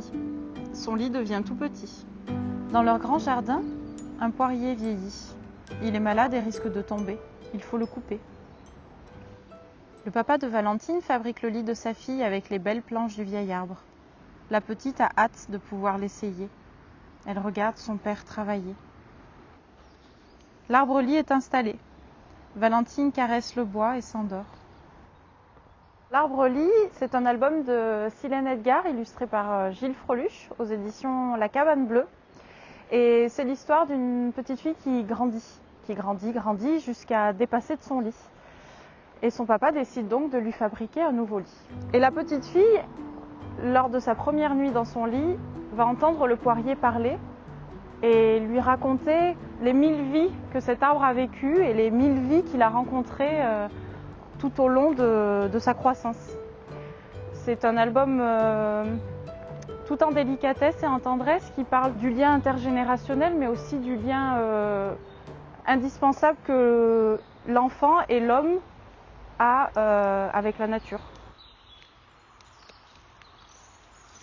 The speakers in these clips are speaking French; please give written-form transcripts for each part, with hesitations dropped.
grandit. Son lit devient tout petit. Dans leur grand jardin, un poirier vieillit. Il est malade et risque de tomber. Il faut le couper. Le papa de Valentine fabrique le lit de sa fille avec les belles planches du vieil arbre. La petite a hâte de pouvoir l'essayer. Elle regarde son père travailler. L'arbre-lit est installé. Valentine caresse le bois et s'endort. L'arbre-lit, c'est un album de Silène Edgar, illustré par Gilles Freluche, aux éditions La Cabane Bleue. Et c'est l'histoire d'une petite fille qui grandit jusqu'à dépasser de son lit. Et son papa décide donc de lui fabriquer un nouveau lit. Et la petite fille, lors de sa première nuit dans son lit, va entendre le poirier parler et lui raconter les 1000 vies que cet arbre a vécues et les 1000 vies qu'il a rencontrées tout au long de sa croissance. C'est un album tout en délicatesse et en tendresse qui parle du lien intergénérationnel, mais aussi du lien indispensable que l'enfant et l'homme a avec la nature.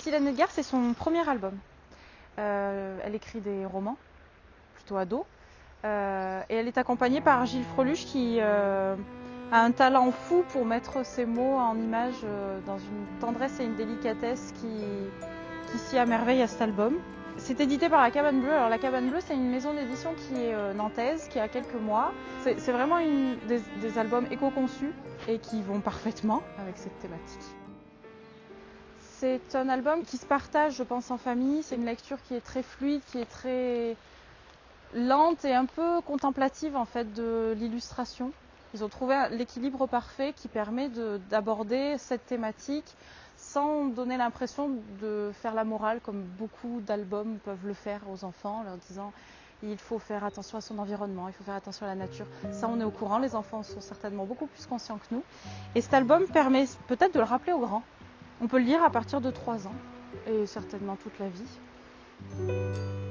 Silène Edgar, c'est son premier album. Elle écrit des romans, plutôt ados, et elle est accompagnée par Gilles Freluche qui a un talent fou pour mettre ses mots en images dans une tendresse et une délicatesse qui s'y amerveille à cet album. C'est édité par La Cabane Bleue. Alors La Cabane Bleue, c'est une maison d'édition qui est nantaise, qui a quelques mois. C'est vraiment des albums éco-conçus et qui vont parfaitement avec cette thématique. C'est un album qui se partage, je pense, en famille. C'est une lecture qui est très fluide, qui est très lente et un peu contemplative en fait de l'illustration. Ils ont trouvé l'équilibre parfait qui permet d'aborder cette thématique sans donner l'impression de faire la morale comme beaucoup d'albums peuvent le faire aux enfants, en leur disant il faut faire attention à son environnement, il faut faire attention à la nature. Ça, on est au courant, les enfants sont certainement beaucoup plus conscients que nous. Et cet album permet peut-être de le rappeler aux grands. On peut le lire à partir de 3 ans et certainement toute la vie.